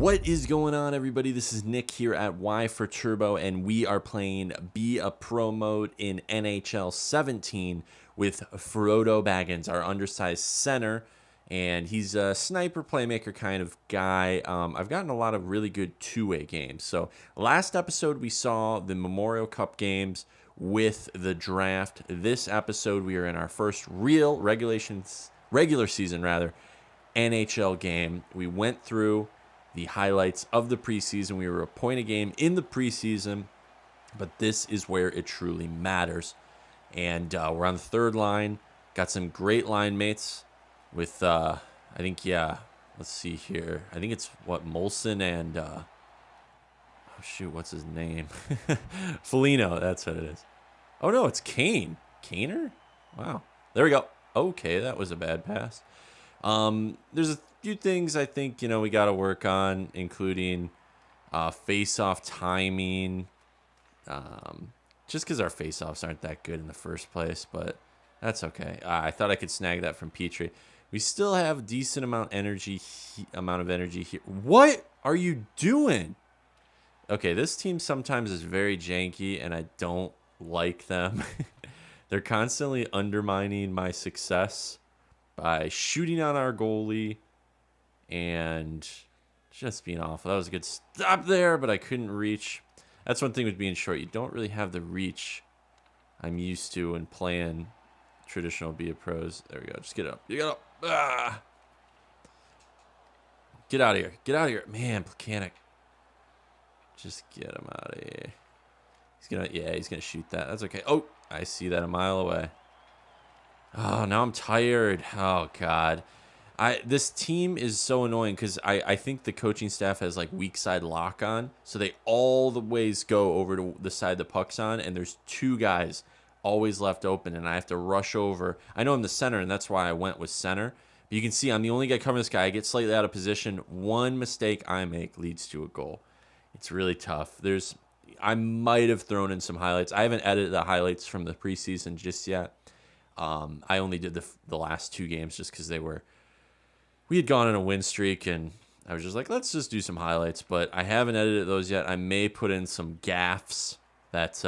What is going on, everybody? This is Nick here at Y4Turbo, and we are playing Be a Pro mode in NHL 17 with Frodo Baggins, our undersized center, and he's a sniper playmaker kind of guy. I've gotten a lot of really good two-way games. So last episode we saw the Memorial Cup games with the draft. This episode we are in our first real regular season NHL game. We went through the highlights of the preseason. We were a point a game in the preseason, but this is where it truly matters. And we're on the third line. Got some great line mates with, I think, let's see here. I think it's, Molson and, oh, shoot, what's his name? Foligno, that's what it is. Oh, no, it's Kane. Kaner? Wow. There we go. Okay, that was a bad pass. There's a few things I think, we got to work on, including face-off timing. Just because our face-offs aren't that good in the first place, but that's okay. I thought I could snag that from Petrie. We still have a decent amount of energy here. What are you doing? Okay, this team sometimes is very janky, and I don't like them. They're constantly undermining my success by shooting on our goalie and just being awful. That was a good stop there, but I couldn't reach. That's one thing with being short. You don't really have the reach I'm used to when playing traditional Be a Pros. There we go. Just get up. You get up. Ah! Get out of here. Get out of here. Man, Plekanec. Just get him out of here. He's gonna shoot that. That's okay. Oh, I see that a mile away. Oh, now I'm tired. Oh, God. This team is so annoying because I think the coaching staff has like weak side lock on. So they all the ways go over to the side the puck's on. And there's two guys always left open. And I have to rush over. I know I'm the center, and that's why I went with center. But you can see I'm the only guy covering this guy. I get slightly out of position. One mistake I make leads to a goal. It's really tough. I might have thrown in some highlights. I haven't edited the highlights from the preseason just yet. I only did the last two games just because we had gone on a win streak, and I was just like, let's just do some highlights. But I haven't edited those yet. I may put in some gaffes that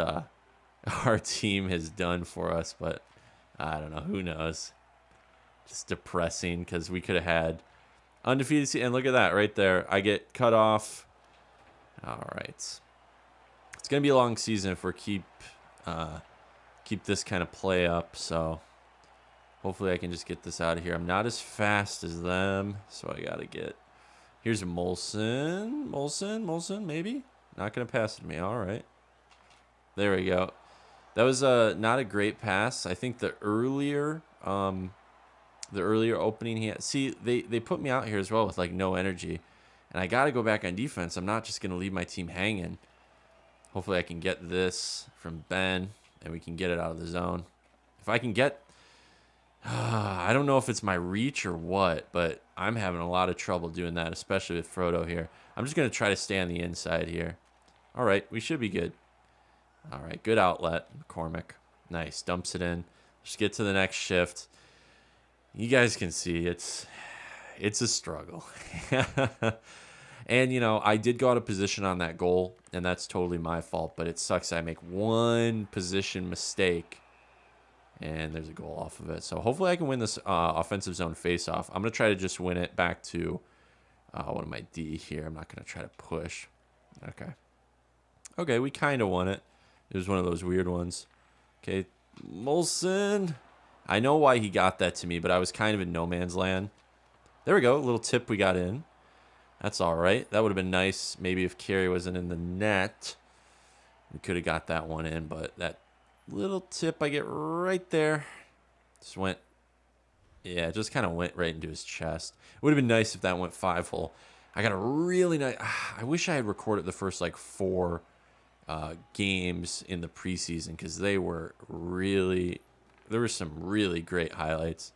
our team has done for us, but I don't know. Who knows? Just depressing because we could have had undefeated. And look at that right there. I get cut off. All right. It's going to be a long season if we keep this kind of play up, so hopefully I can just get this out of here. I'm not as fast as them, so I got to get... Here's Molson. Molson, maybe? Not going to pass it to me. All right. There we go. That was not a great pass. I think the earlier opening he had... See, they put me out here as well with, like, no energy, and I got to go back on defense. I'm not just going to leave my team hanging. Hopefully I can get this from Ben, and we can get it out of the zone. If I can get... I don't know if it's my reach or what, but I'm having a lot of trouble doing that, especially with Frodo here. I'm just going to try to stay on the inside here. All right, we should be good. All right, good outlet, McCormick. Nice, dumps it in. Just get to the next shift. You guys can see it's a struggle. And, I did go out of position on that goal, and that's totally my fault, but it sucks I make one position mistake, and there's a goal off of it. So hopefully I can win this offensive zone face-off. I'm going to try to just win it back to one of my D here. I'm not going to try to push. Okay, we kind of won it. It was one of those weird ones. Okay, Molson. I know why he got that to me, but I was kind of in no man's land. There we go, a little tip we got in. That's all right. That would have been nice. Maybe if Carey wasn't in the net, we could have got that one in. But that little tip I get right there just went, yeah, just kind of went right into his chest. It would have been nice if that went 5-hole. I got a really nice, I wish I had recorded the first like 4 games in the preseason because there were some really great highlights.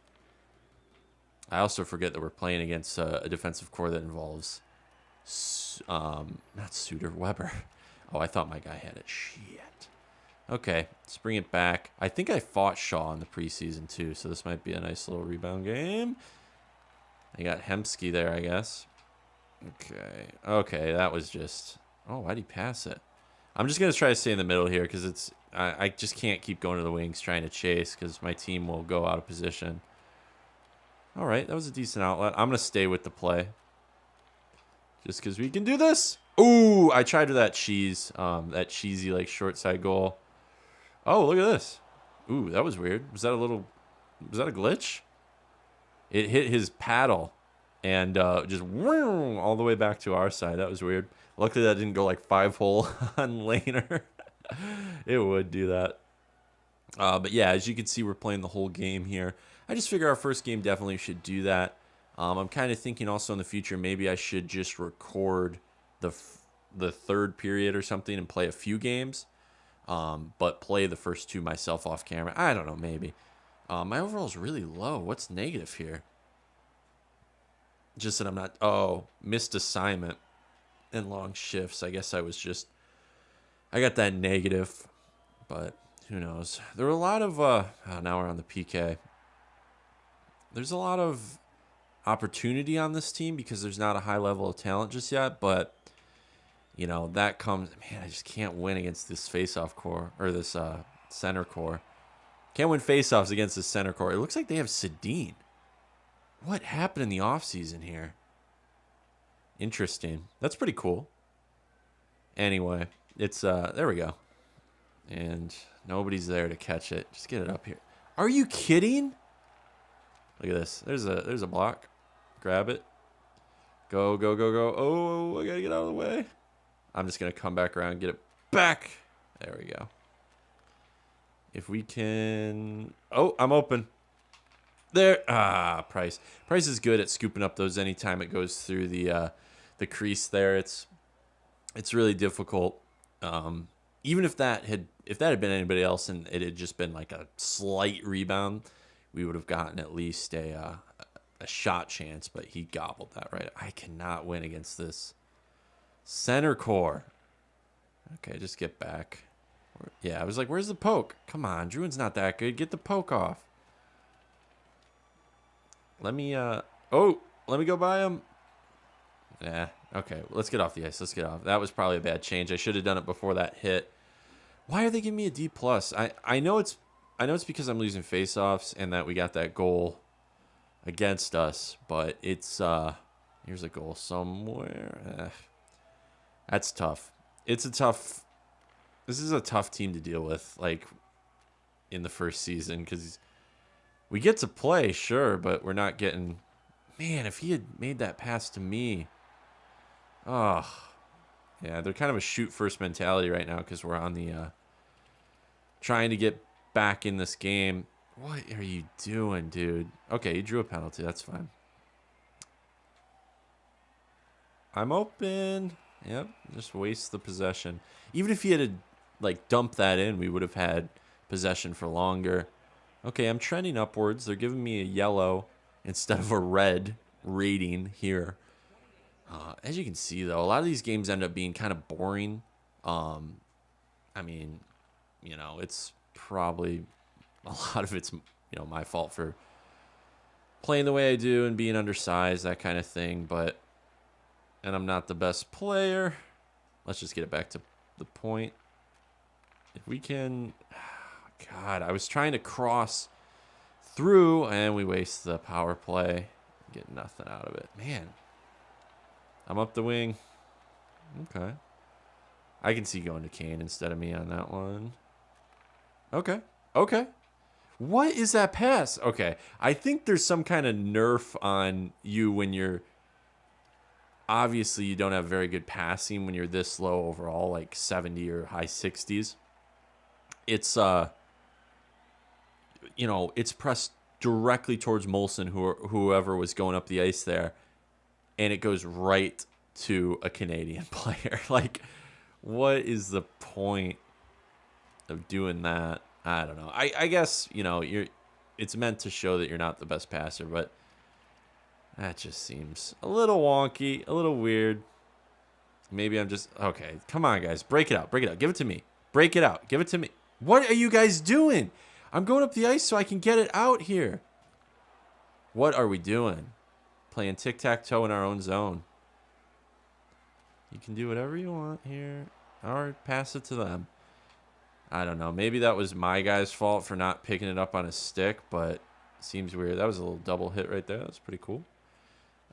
I also forget that we're playing against a defensive core that involves, not Suter, Weber. Oh, I thought my guy had it. Shit. Okay, let's bring it back. I think I fought Shaw in the preseason too, so this might be a nice little rebound game. I got Hemsky there, I guess. Okay. Okay, that was just... Oh, why'd he pass it? I'm just going to try to stay in the middle here because it's... I just can't keep going to the wings trying to chase because my team will go out of position. All right, that was a decent outlet. I'm going to stay with the play. Just because we can do this. Ooh, I tried with that that cheesy, like, short side goal. Oh, look at this. Ooh, that was weird. Was that a glitch? It hit his paddle and just all the way back to our side. That was weird. Luckily, that didn't go like 5-hole on laner. It would do that. But yeah, as you can see, we're playing the whole game here. I just figure our first game definitely should do that. I'm kind of thinking also in the future, maybe I should just record the third period or something and play a few games, but play the first two myself off camera. I don't know, maybe. My overall is really low. What's negative here? Just that I'm not... Oh, missed assignment and long shifts. I guess I got that negative, but who knows? There were a lot of... now we're on the PK. There's a lot of opportunity on this team because there's not a high level of talent just yet, but, you know, that comes... Man, I just can't win against this face-off core, or this center core. Can't win face-offs against the center core. It looks like they have Sedin. What happened in the offseason here? Interesting. That's pretty cool. Anyway, it's there we go. And nobody's there to catch it. Just get it up here. Are you kidding? Look at this. There's a block. Grab it. Go, go, go, go. Oh, I gotta get out of the way. I'm just gonna come back around and get it back. There we go. If we can... Oh, I'm open. There. Ah, Price. Price is good at scooping up those anytime it goes through the crease there. It's really difficult. Even if that had been anybody else and it had just been like a slight rebound, we would have gotten at least a shot chance, but he gobbled that right. I cannot win against this center core. Okay, just get back. Yeah, I was like, where's the poke? Come on, Druin's not that good. Get the poke off. Let me go by him. Yeah, okay, let's get off the ice. Let's get off. That was probably a bad change. I should have done it before that hit. Why are they giving me a D+? I know it's because I'm losing faceoffs and that we got that goal against us, but it's here's a goal somewhere. That's tough. This is a tough team to deal with, like, in the first season, because we get to play, sure, but we're not getting... Man, if he had made that pass to me... Oh. Yeah, they're kind of a shoot-first mentality right now because we're on the... trying to get back in this game. What are you doing, dude? Okay, you drew a penalty. That's fine. I'm open. Yep, just waste the possession. Even if he had like dump that in, we would have had possession for longer. Okay, I'm trending upwards. They're giving me a yellow instead of a red rating here. As you can see, though, a lot of these games end up being kind of boring. I mean, you know, it's probably a lot of it's, you know, my fault for playing the way I do and being undersized, that kind of thing. And I'm not the best player. Let's just get it back to the point. If we can... God, I was trying to cross through, and we waste the power play. Get nothing out of it. Man, I'm up the wing. Okay. I can see going to Kane instead of me on that one. Okay. Okay. What is that pass? Okay. I think there's some kind of nerf on you when you're... Obviously, you don't have very good passing when you're this low overall, like 70 or high 60s. It's, you know, it's pressed directly towards Molson, whoever was going up the ice there, and it goes right to a Canadian player. Like, what is the point of doing that? I don't know. I guess, you know, it's meant to show that you're not the best passer, but that just seems a little wonky, a little weird. Maybe I'm just... Okay, come on, guys. Break it out. Break it out. Give it to me. Break it out. Give it to me. What are you guys doing? I'm going up the ice so I can get it out here. What are we doing? Playing tic-tac-toe in our own zone. You can do whatever you want here. Or pass it to them. I don't know. Maybe that was my guy's fault for not picking it up on his stick, but seems weird. That was a little double hit right there. That's pretty cool.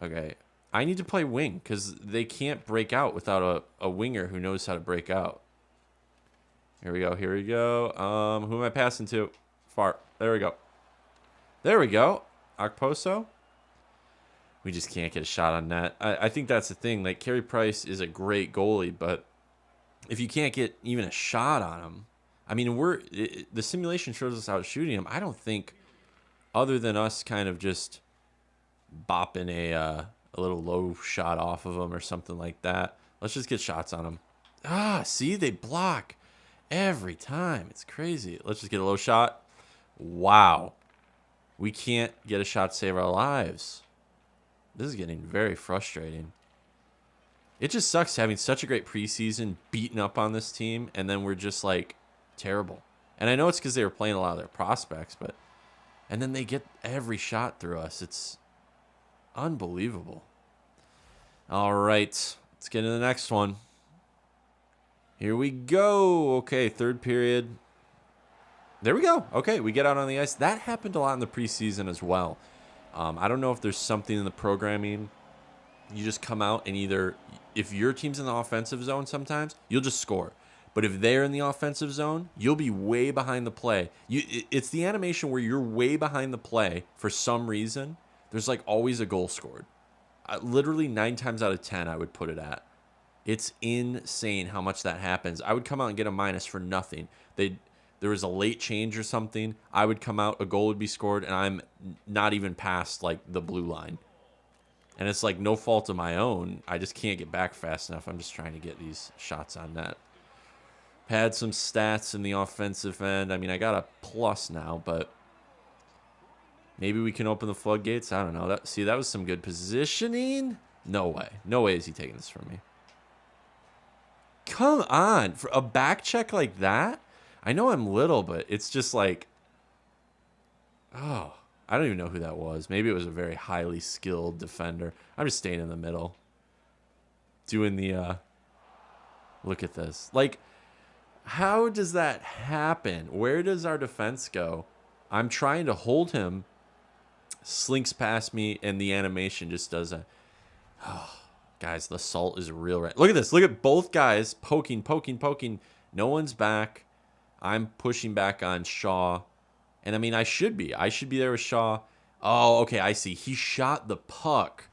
Okay. I need to play wing because they can't break out without a winger who knows how to break out. Here we go. Here we go. Who am I passing to? Far. There we go. There we go. Okposo. We just can't get a shot on net. I think that's the thing. Like, Carey Price is a great goalie, but if you can't get even a shot on him, I mean, the simulation shows us out shooting him. I don't think, other than us kind of just bopping a little low shot off of him or something like that. Let's just get shots on him. Ah, see, they block every time. It's crazy. Let's just get a low shot. Wow. We can't get a shot to save our lives. This is getting very frustrating. It just sucks having such a great preseason, beating up on this team, and then we're just, like, terrible. And I know it's because they were playing a lot of their prospects, but... And then they get every shot through us. It's unbelievable. All right. Let's get into the next one. Here we go. Okay, third period. There we go. Okay, we get out on the ice. That happened a lot in the preseason as well. I don't know if there's something in the programming. You just come out and either, if your team's in the offensive zone sometimes, you'll just score. But if they're in the offensive zone, you'll be way behind the play. It's the animation where you're way behind the play for some reason. There's like always a goal scored. Literally 9 times out of 10, I would put it at. It's insane how much that happens. I would come out and get a minus for nothing. There was a late change or something. I would come out, a goal would be scored, and I'm not even past like the blue line. And it's like no fault of my own. I just can't get back fast enough. I'm just trying to get these shots on net. Had some stats in the offensive end. I mean, I got a plus now, but maybe we can open the floodgates. I don't know. That was some good positioning. No way. No way is he taking this from me. Come on. For a back check like that? I know I'm little, but it's just like, oh, I don't even know who that was. Maybe it was a very highly skilled defender. I'm just staying in the middle. Doing the, look at this. Like, how does that happen? Where does our defense go? I'm trying to hold him, slinks past me, and the animation just does a, oh, guys, the salt is real. Right. Look at this. Look at both guys poking. No one's back. I'm pushing back on Shaw. And, I mean, I should be. I should be there with Shaw. Oh, okay, I see. He shot the puck,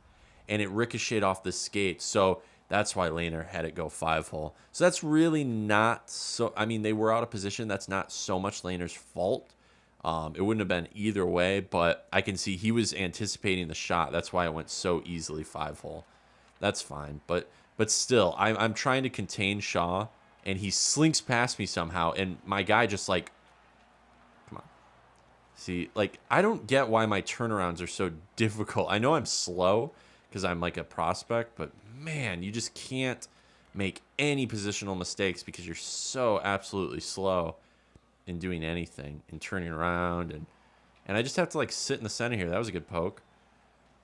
and it ricocheted off the skate. So that's why Lehner had it go 5-hole. So that's really not so... I mean, they were out of position. That's not so much Lehner's fault. It wouldn't have been either way, but I can see he was anticipating the shot. That's why it went so easily 5-hole. That's fine. But still, I'm trying to contain Shaw, and he slinks past me somehow, and my guy just, like... Come on. See, like, I don't get why my turnarounds are so difficult. I know I'm slow because I'm, like, a prospect, but, man, you just can't make any positional mistakes because you're so absolutely slow in doing anything and turning around. And I just have to, like, sit in the center here. That was a good poke.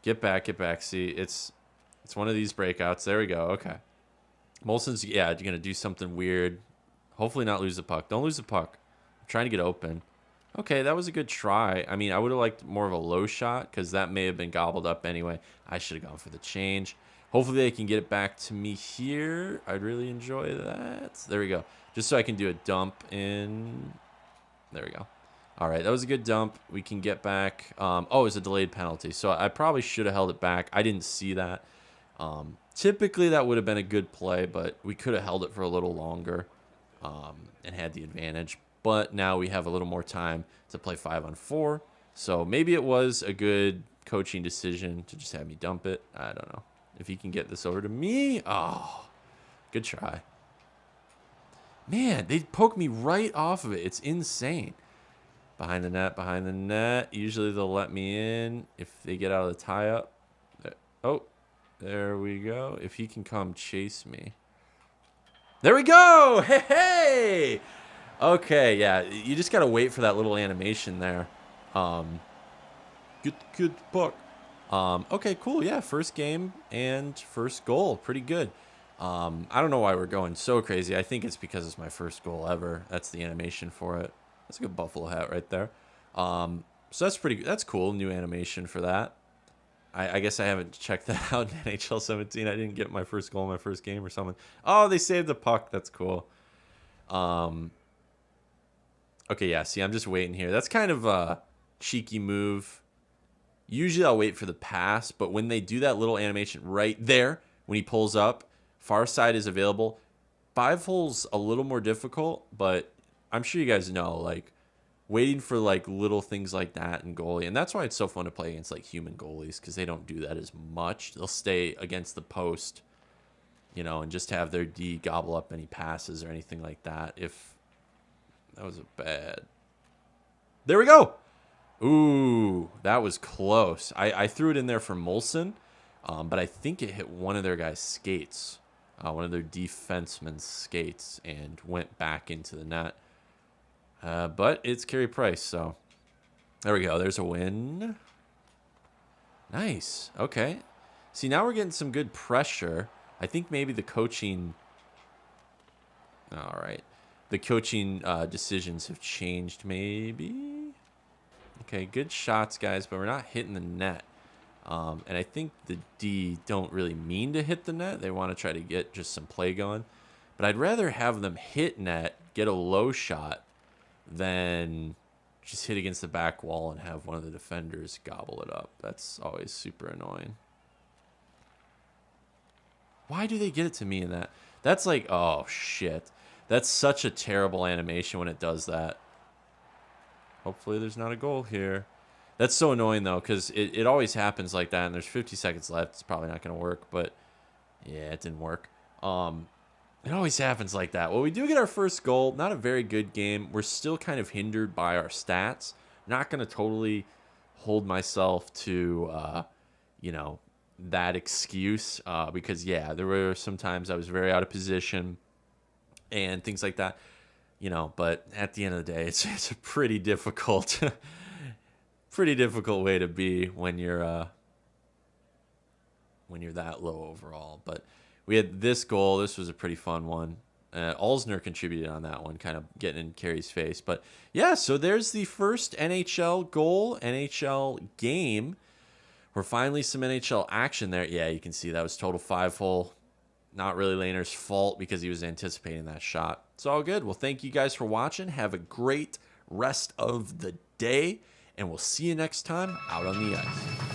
Get back. See, it's one of these breakouts. There we go. Okay. Molson's, yeah, you're going to do something weird. Hopefully not lose the puck. Don't lose the puck. I'm trying to get open. Okay, that was a good try. I mean, I would have liked more of a low shot because that may have been gobbled up anyway. I should have gone for the change. Hopefully they can get it back to me here. I'd really enjoy that. There we go. Just so I can do a dump in. There we go. All right, that was a good dump. We can get back. Oh, it was a delayed penalty. So I probably should have held it back. I didn't see that. Typically, that would have been a good play, but we could have held it for a little longer and had the advantage. But now we have a little more time to play 5-on-4. So maybe it was a good coaching decision to just have me dump it. I don't know. If he can get this over to me. Oh, good try. Man, they poke me right off of it. It's insane. Behind the net. Usually they'll let me in if they get out of the tie-up. Oh, there we go. If he can come chase me. There we go. Hey. Okay, yeah. You just got to wait for that little animation there. Good puck. Okay, cool. Yeah, first game and first goal. Pretty good. I don't know why we're going so crazy. I think it's because it's my first goal ever. That's the animation for it. That's a good buffalo hat right there. So that's cool. New animation for that. I guess I haven't checked that out in NHL 17. I didn't get my first goal in my first game or something. Oh, they saved the puck. That's cool. Okay, yeah, see, I'm just waiting here. That's kind of a cheeky move. Usually I'll wait for the pass, but when they do that little animation right there, when he pulls up, far side is available. 5-hole's a little more difficult, but I'm sure you guys know, like, waiting for, like, little things like that in goalie. And that's why it's so fun to play against, like, human goalies, because they don't do that as much. They'll stay against the post, you know, and just have their D gobble up any passes or anything like that. If that was a bad... There we go! Ooh, that was close. I threw it in there for Molson, but I think it hit one of their guys' skates, one of their defensemen's skates, and went back into the net. But it's Carey Price, so there we go. There's a win. Nice. Okay. See, now we're getting some good pressure. I think maybe the coaching... All right. The coaching decisions have changed, maybe. Okay, good shots, guys, but we're not hitting the net. And I think the D don't really mean to hit the net. They want to try to get just some play going. But I'd rather have them hit net, get a low shot, than just hit against the back wall and have one of the defenders gobble it up. That's always super annoying. Why do they get it to me in that? That's like, oh, shit. That's such a terrible animation when it does that. Hopefully there's not a goal here. That's so annoying, though, because it always happens like that, and there's 50 seconds left. It's probably not going to work, but yeah, it didn't work. It always happens like that. Well, we do get our first goal. Not a very good game. We're still kind of hindered by our stats. Not going to totally hold myself to, you know, that excuse because, yeah, there were some times I was very out of position and things like that. You know, but at the end of the day, it's a pretty difficult, way to be when you're that low overall. But we had this goal. This was a pretty fun one. Alsner contributed on that one, kind of getting in Carey's face. But yeah, so there's the first NHL goal, NHL game. We're finally some NHL action there. Yeah, you can see that was total 5-hole. Not really Lehner's fault because he was anticipating that shot. It's all good. Well, thank you guys for watching. Have a great rest of the day, and we'll see you next time out on the ice.